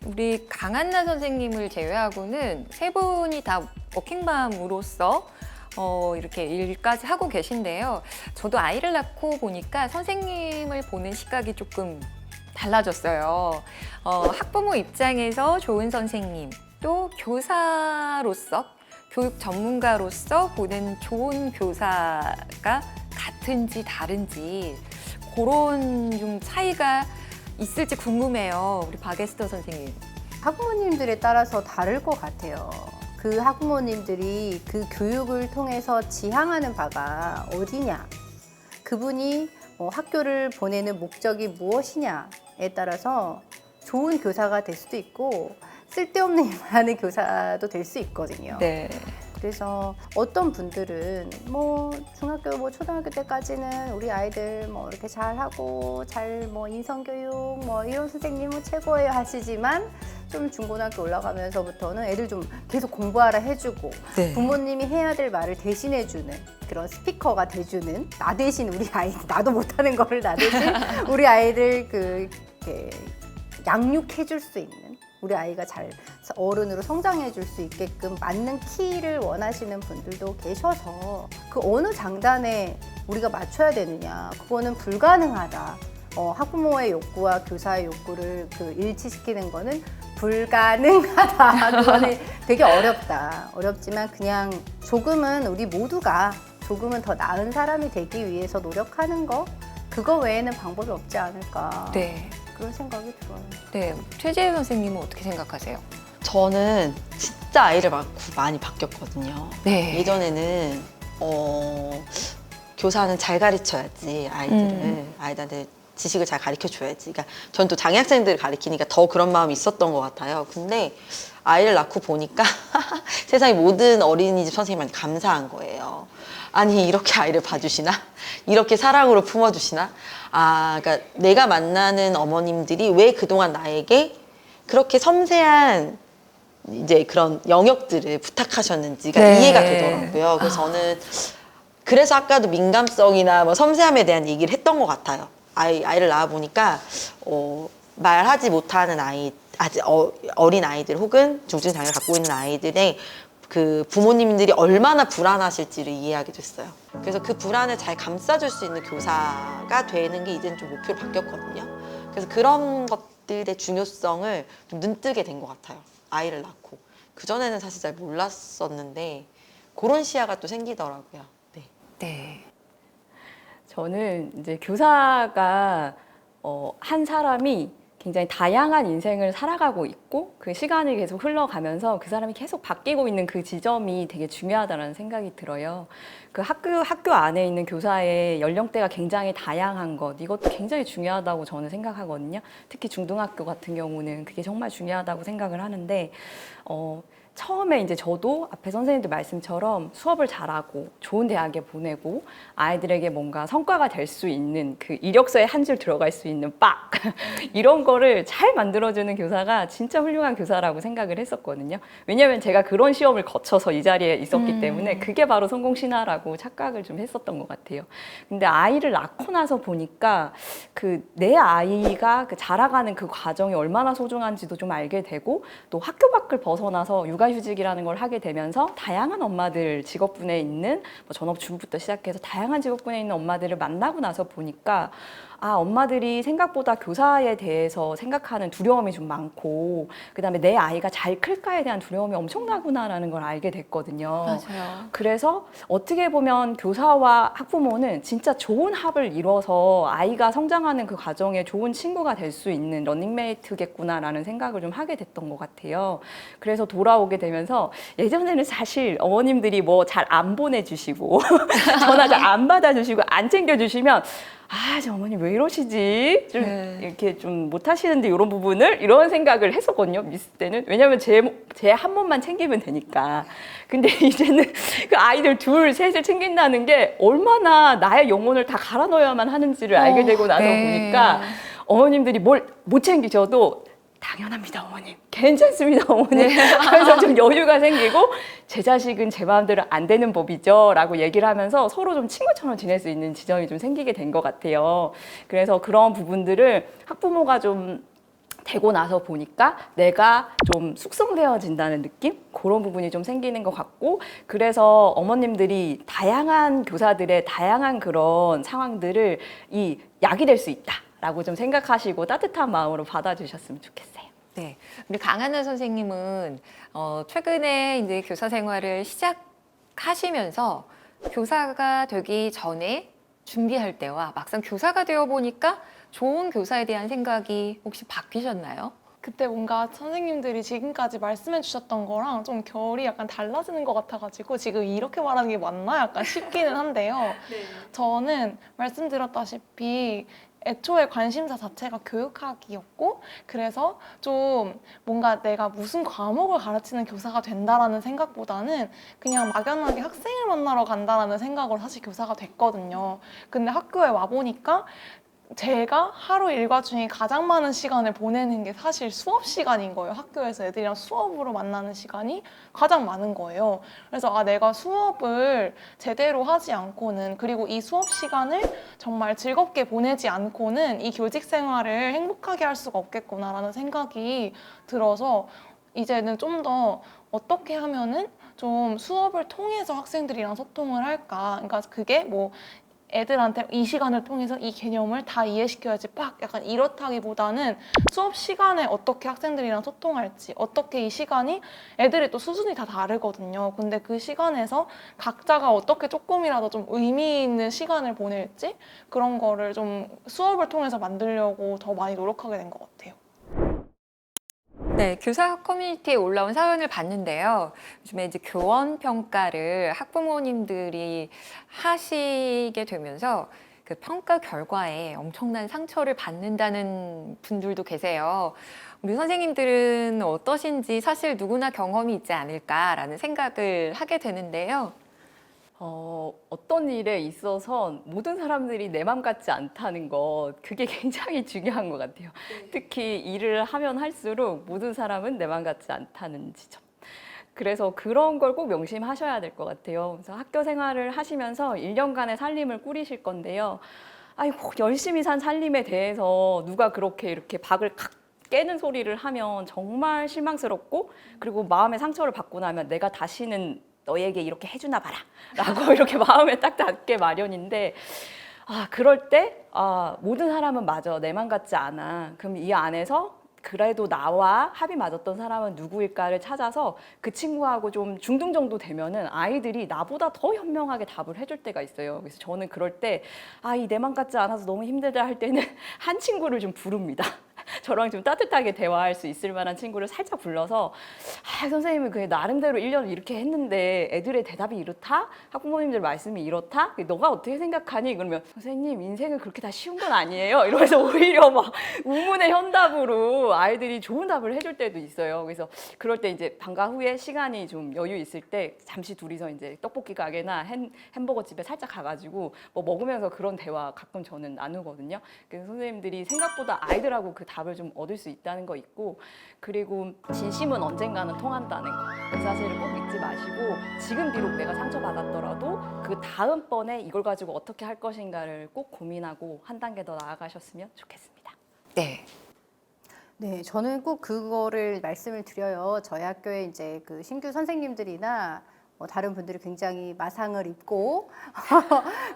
우리 강한나 선생님을 제외하고는 세 분이 다 워킹맘으로서 이렇게 일까지 하고 계신데요. 저도 아이를 낳고 보니까 선생님을 보는 시각이 조금 달라졌어요. 학부모 입장에서 좋은 선생님, 또 교사로서, 교육 전문가로서 보는 좋은 교사가 같은지 다른지 그런 좀 차이가 있을지 궁금해요. 우리 박에스터 선생님. 학부모님들에 따라서 다를 것 같아요. 그 학부모님들이 그 교육을 통해서 지향하는 바가 어디냐, 그분이 학교를 보내는 목적이 무엇이냐에 따라서 좋은 교사가 될 수도 있고 쓸데없는 일만 하는 교사도 될 수 있거든요. 네. 그래서 어떤 분들은 중학교 초등학교 때까지는 우리 아이들 이렇게 잘하고 인성교육 이런 선생님은 최고예요 하시지만 좀 중고등학교 올라가면서부터는 애들 좀 계속 공부하라 해주고 네. 부모님이 해야 될 말을 대신해주는 그런 스피커가 돼주는 나 대신 우리 아이들 나도 못하는 거를 나 대신 우리 아이들 이렇게 양육해줄 수 있는 우리 아이가 잘 어른으로 성장해 줄 수 있게끔 맞는 키를 원하시는 분들도 계셔서 그 어느 장단에 우리가 맞춰야 되느냐 그거는 불가능하다. 학부모의 욕구와 교사의 욕구를 일치시키는 거는 불가능하다. 그거는 되게 어렵다. 어렵지만 그냥 조금은 우리 모두가 조금은 더 나은 사람이 되기 위해서 노력하는 거 그거 외에는 방법이 없지 않을까. 네. 그런 생각이 들어요. 네. 최재희 선생님은 어떻게 생각하세요? 저는 진짜 아이를 낳고 많이 바뀌었거든요. 네. 예전에는 교사는 잘 가르쳐야지 아이들한테 지식을 잘 가르쳐줘야지. 그러니까 전 또 장애학생들을 가르치니까 더 그런 마음이 있었던 것 같아요. 근데 아이를 낳고 보니까 세상의 모든 어린이집 선생님한테 감사한 거예요. 아니 이렇게 아이를 봐주시나? 이렇게 사랑으로 품어주시나? 그러니까 내가 만나는 어머님들이 왜 그동안 나에게 그렇게 섬세한 이제 그런 영역들을 부탁하셨는지가 네. 이해가 되더라고요. 그래서 저는 그래서 아까도 민감성이나 섬세함에 대한 얘기를 했던 것 같아요. 아이를 낳아 보니까 말하지 못하는 아이, 아직 어린 아이들 혹은 중증 장애를 갖고 있는 아이들의 그 부모님들이 얼마나 불안하실지를 이해하게 됐어요. 그래서 그 불안을 잘 감싸줄 수 있는 교사가 되는 게 이제는 좀 목표로 바뀌었거든요. 그래서 그런 것들의 중요성을 좀 눈뜨게 된 것 같아요. 아이를 낳고. 그전에는 사실 잘 몰랐었는데 그런 시야가 또 생기더라고요. 네. 네. 저는 이제 교사가 한 사람이 굉장히 다양한 인생을 살아가고 있고 그 시간이 계속 흘러가면서 그 사람이 계속 바뀌고 있는 그 지점이 되게 중요하다는 생각이 들어요. 그 학교 안에 있는 교사의 연령대가 굉장히 다양한 것, 이것도 굉장히 중요하다고 저는 생각하거든요. 특히 중등학교 같은 경우는 그게 정말 중요하다고 생각을 하는데 처음에 이제 저도 앞에 선생님들 말씀처럼 수업을 잘하고 좋은 대학에 보내고 아이들에게 뭔가 성과가 될 수 있는 그 이력서에 한 줄 들어갈 수 있는 빡 이런 거를 잘 만들어주는 교사가 진짜 훌륭한 교사라고 생각을 했었거든요. 왜냐하면 제가 그런 시험을 거쳐서 이 자리에 있었기 때문에 그게 바로 성공 신화라고 착각을 좀 했었던 것 같아요. 근데 아이를 낳고 나서 보니까 내 아이가 자라가는 그 과정이 얼마나 소중한지도 좀 알게 되고 또 학교 밖을 벗어나서 육아휴직이라는 걸 하게 되면서 다양한 엄마들 직업군에 있는 전업주부부터 시작해서 다양한 직업군에 있는 엄마들을 만나고 나서 보니까 엄마들이 생각보다 교사에 대해서 생각하는 두려움이 좀 많고 그다음에 내 아이가 잘 클까에 대한 두려움이 엄청나구나라는 걸 알게 됐거든요. 맞아요. 그래서 어떻게 보면 교사와 학부모는 진짜 좋은 합을 이뤄서 아이가 성장하는 그 과정에 좋은 친구가 될 수 있는 러닝메이트겠구나라는 생각을 좀 하게 됐던 것 같아요. 그래서 돌아오게 되면서 예전에는 사실 어머님들이 잘 안 보내주시고 전화 잘 안 받아주시고 안 챙겨주시면 저 어머니 왜 이러시지? 좀 이렇게 좀 못하시는데 이런 부분을 이런 생각을 했었거든요. 미스 때는. 왜냐면 제 한 몸만 챙기면 되니까. 근데 이제는 그 아이들 둘, 셋을 챙긴다는 게 얼마나 나의 영혼을 다 갈아 넣어야만 하는지를 알게 되고 나서 보니까 어머님들이 뭘 못 챙기셔도 당연합니다, 어머님. 괜찮습니다, 어머님. 하면서 좀 여유가 생기고 제 자식은 제 마음대로 안 되는 법이죠 라고 얘기를 하면서 서로 좀 친구처럼 지낼 수 있는 지점이 좀 생기게 된 것 같아요. 그래서 그런 부분들을 학부모가 좀 되고 나서 보니까 내가 좀 숙성되어진다는 느낌? 그런 부분이 좀 생기는 것 같고, 그래서 어머님들이 다양한 교사들의 다양한 그런 상황들을 이 약이 될 수 있다라고 좀 생각하시고 따뜻한 마음으로 받아주셨으면 좋겠어요. 네, 우리 강한나 선생님은 최근에 이제 교사 생활을 시작하시면서 교사가 되기 전에 준비할 때와 막상 교사가 되어 보니까 좋은 교사에 대한 생각이 혹시 바뀌셨나요? 그때 뭔가 선생님들이 지금까지 말씀해 주셨던 거랑 좀 결이 약간 달라지는 것 같아가지고 지금 이렇게 말하는 게 맞나? 약간 싶기는 한데요. 저는 말씀드렸다시피 애초에 관심사 자체가 교육학이었고, 그래서 좀 뭔가 내가 무슨 과목을 가르치는 교사가 된다라는 생각보다는 그냥 막연하게 학생을 만나러 간다라는 생각으로 사실 교사가 됐거든요. 근데 학교에 와보니까 제가 하루 일과 중에 가장 많은 시간을 보내는 게 사실 수업 시간인 거예요. 학교에서 애들이랑 수업으로 만나는 시간이 가장 많은 거예요. 그래서 내가 수업을 제대로 하지 않고는, 그리고 이 수업 시간을 정말 즐겁게 보내지 않고는 이 교직 생활을 행복하게 할 수가 없겠구나라는 생각이 들어서 이제는 좀 더 어떻게 하면은 좀 수업을 통해서 학생들이랑 소통을 할까. 그러니까 그게 뭐 애들한테 이 시간을 통해서 이 개념을 다 이해시켜야지 빡 약간 이렇다기보다는 수업 시간에 어떻게 학생들이랑 소통할지, 어떻게 이 시간이 애들이 또 수준이 다 다르거든요. 근데 그 시간에서 각자가 어떻게 조금이라도 좀 의미 있는 시간을 보낼지, 그런 거를 좀 수업을 통해서 만들려고 더 많이 노력하게 된 것 같아요. 네, 교사 커뮤니티에 올라온 사연을 봤는데요. 요즘에 이제 교원 평가를 학부모님들이 하시게 되면서 그 평가 결과에 엄청난 상처를 받는다는 분들도 계세요. 우리 선생님들은 어떠신지 사실 누구나 경험이 있지 않을까라는 생각을 하게 되는데요. 어떤 일에 있어서 모든 사람들이 내 맘 같지 않다는 것, 그게 굉장히 중요한 것 같아요. 특히 일을 하면 할수록 모든 사람은 내 맘 같지 않다는 지점. 그래서 그런 걸 꼭 명심하셔야 될 것 같아요. 그래서 학교 생활을 하시면서 1년간의 살림을 꾸리실 건데요. 아이고, 열심히 산 살림에 대해서 누가 그렇게 이렇게 박을 칵 깨는 소리를 하면 정말 실망스럽고, 그리고 마음의 상처를 받고 나면 내가 다시는 너에게 이렇게 해주나 봐라 라고 이렇게 마음에 딱 닿게 마련인데, 그럴 때 모든 사람은 맞아, 내 맘 같지 않아. 그럼 이 안에서 그래도 나와 합이 맞았던 사람은 누구일까를 찾아서 그 친구하고 좀 중등 정도 되면은 아이들이 나보다 더 현명하게 답을 해줄 때가 있어요. 그래서 저는 그럴 때 이 내 맘 같지 않아서 너무 힘들다 할 때는 한 친구를 좀 부릅니다. 저랑 좀 따뜻하게 대화할 수 있을 만한 친구를 살짝 불러서, 선생님은 그 나름대로 1년을 이렇게 했는데 애들의 대답이 이렇다? 학부모님들 말씀이 이렇다? 너가 어떻게 생각하니? 그러면 선생님, 인생은 그렇게 다 쉬운 건 아니에요. 이러면서 오히려 막 우문의 현답으로 아이들이 좋은 답을 해줄 때도 있어요. 그래서 그럴 때 이제 방과 후에 시간이 좀 여유 있을 때 잠시 둘이서 이제 떡볶이 가게나 햄버거 집에 살짝 가가지고 뭐 먹으면서 그런 대화 가끔 저는 나누거든요. 그래서 선생님들이 생각보다 아이들하고 그 답을 좀 얻을 수 있다는 거 있고, 그리고 진심은 언젠가는 통한다는 거, 그 사실을 꼭 잊지 마시고, 지금 비록 내가 상처받았더라도 그 다음번에 이걸 가지고 어떻게 할 것인가를 꼭 고민하고 한 단계 더 나아가셨으면 좋겠습니다. 네. 네, 저는 꼭 그거를 말씀을 드려요. 저희 학교에 이제 그 신규 선생님들이나 다른 분들이 굉장히 마상을 입고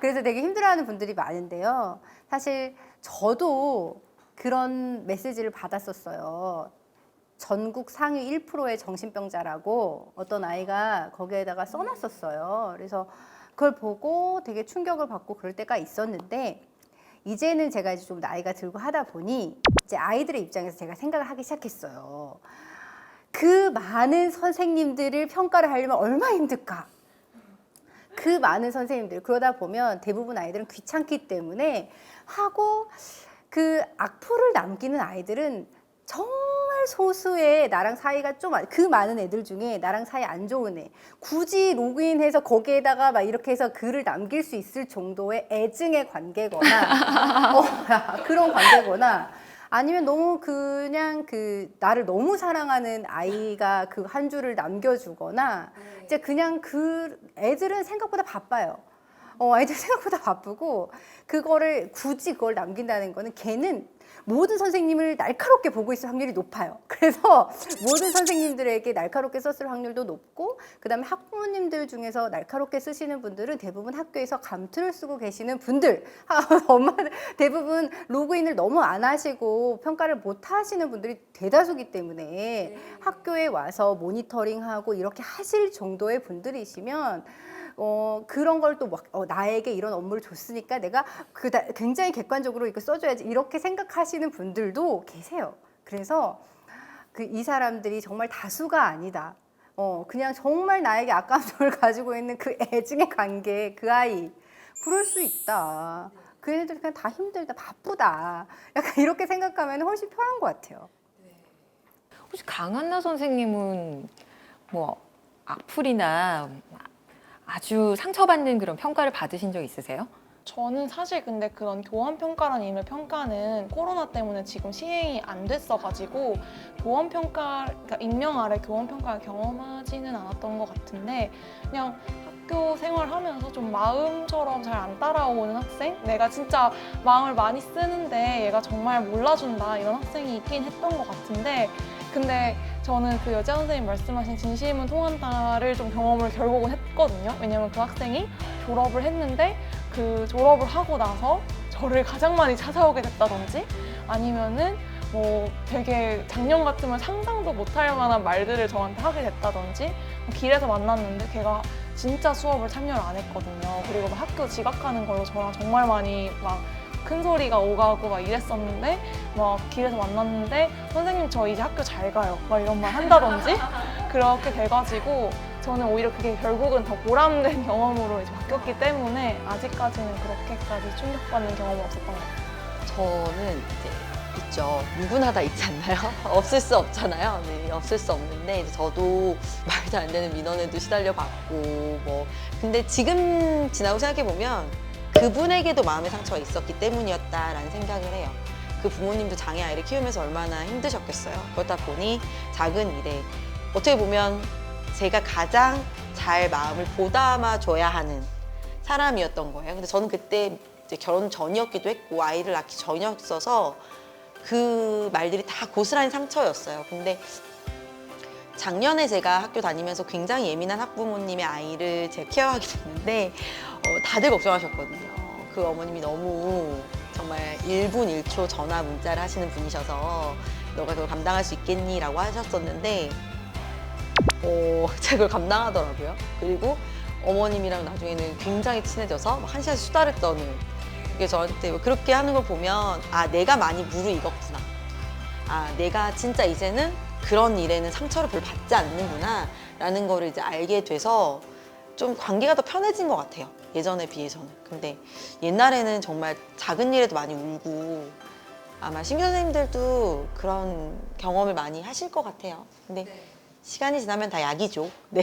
그래서 되게 힘들어하는 분들이 많은데요. 사실 저도 그런 메시지를 받았었어요. 전국 상위 1%의 정신병자라고 어떤 아이가 거기에다가 써놨었어요. 그래서 그걸 보고 되게 충격을 받고 그럴 때가 있었는데, 이제는 제가 이제 좀 나이가 들고 하다 보니 이제 아이들의 입장에서 제가 생각을 하기 시작했어요. 그 많은 선생님들을 평가를 하려면 얼마나 힘들까? 그 많은 선생님들, 그러다 보면 대부분 아이들은 귀찮기 때문에 하고, 그 악플을 남기는 아이들은 정말 소수의 나랑 사이가 좀 그 많은 애들 중에 나랑 사이 안 좋은 애, 굳이 로그인해서 거기에다가 막 이렇게 해서 글을 남길 수 있을 정도의 애증의 관계거나 그런 관계거나, 아니면 너무 그냥 그 나를 너무 사랑하는 아이가 그 한 줄을 남겨주거나, 이제 그냥 그 애들은 생각보다 바빠요. 아이들 생각보다 바쁘고, 그거를 굳이 그걸 남긴다는 거는 걔는 모든 선생님을 날카롭게 보고 있을 확률이 높아요. 그래서 모든 선생님들에게 날카롭게 썼을 확률도 높고, 그다음에 학부모님들 중에서 날카롭게 쓰시는 분들은 대부분 학교에서 감투를 쓰고 계시는 분들, 엄마들 대부분 로그인을 너무 안 하시고 평가를 못 하시는 분들이 대다수기 때문에 학교에 와서 모니터링하고 이렇게 하실 정도의 분들이시면 그런 걸 또 나에게 이런 업무를 줬으니까 내가 굉장히 객관적으로 이거 써줘야지 이렇게 생각하시는 분들도 계세요. 그래서 이 사람들이 정말 다수가 아니다. 그냥 정말 나에게 아까움을 가지고 있는 그 애증의 관계, 그 아이, 그럴 수 있다. 그 애들 그냥 다 힘들다, 바쁘다. 약간 이렇게 생각하면 훨씬 편한 것 같아요. 혹시 강한나 선생님은 뭐 악플이나 아주 상처받는 그런 평가를 받으신 적 있으세요? 저는 사실 근데 그런 교환평가라는 이름의 평가는 코로나 때문에 지금 시행이 안 됐어가지고 교환평가, 그러니까 익명 아래 교환평가를 경험하지는 않았던 것 같은데, 그냥 학교 생활하면서 좀 마음처럼 잘 안 따라오는 학생? 내가 진짜 마음을 많이 쓰는데 얘가 정말 몰라준다 이런 학생이 있긴 했던 것 같은데, 근데 저는 그 여자 선생님 말씀하신 진심은 통한다를 좀 경험을 결국은 했거든요. 왜냐면 그 학생이 졸업을 했는데 그 졸업을 하고 나서 저를 가장 많이 찾아오게 됐다든지, 아니면은 뭐 되게 작년 같으면 상상도 못할 만한 말들을 저한테 하게 됐다든지, 길에서 만났는데 걔가 진짜 수업을 참여를 안 했거든요. 그리고 막 학교 지각하는 걸로 저랑 정말 많이 막 큰 소리가 오가고 막 이랬었는데, 막 길에서 만났는데 선생님 저 이제 학교 잘 가요 막 이런 말 한다든지 그렇게 돼가지고 저는 오히려 그게 결국은 더 보람된 경험으로 이제 바뀌었기 때문에 아직까지는 그렇게까지 충격받는 경험은 없었던 것 같아요. 저는 이제 있죠. 누구나 다 있지 않나요? 없을 수 없잖아요. 네, 없을 수 없는데 이제 저도 말도 안 되는 민원에도 시달려 봤고 뭐, 근데 지금 지나고 생각해 보면 그분에게도 마음의 상처가 있었기 때문이었다라는 생각을 해요. 그 부모님도 장애 아이를 키우면서 얼마나 힘드셨겠어요. 그러다 보니 작은 일에 어떻게 보면 제가 가장 잘 마음을 보담아 줘야 하는 사람이었던 거예요. 근데 저는 그때 이제 결혼 전이었기도 했고 아이를 낳기 전이었어서 그 말들이 다 고스란히 상처였어요. 근데 작년에 제가 학교 다니면서 굉장히 예민한 학부모님의 아이를 제가 케어하게 됐는데 다들 걱정하셨거든요. 그 어머님이 너무 정말 1분 1초 전화 문자를 하시는 분이셔서 너가 그걸 감당할 수 있겠니? 라고 하셨었는데 제가 그걸 감당하더라고요. 그리고 어머님이랑 나중에는 굉장히 친해져서 막 1시간씩 수다를 떠는, 그게 저한테 그렇게 하는 걸 보면 아, 내가 많이 무르익었구나. 아, 내가 진짜 이제는 그런 일에는 상처를 별로 받지 않는구나 라는 거를 이제 알게 돼서 좀 관계가 더 편해진 것 같아요. 예전에 비해서는. 근데 옛날에는 정말 작은 일에도 많이 울고 아마 신규 선생님들도 그런 경험을 많이 하실 것 같아요. 근데 시간이 지나면 다 약이죠. 네.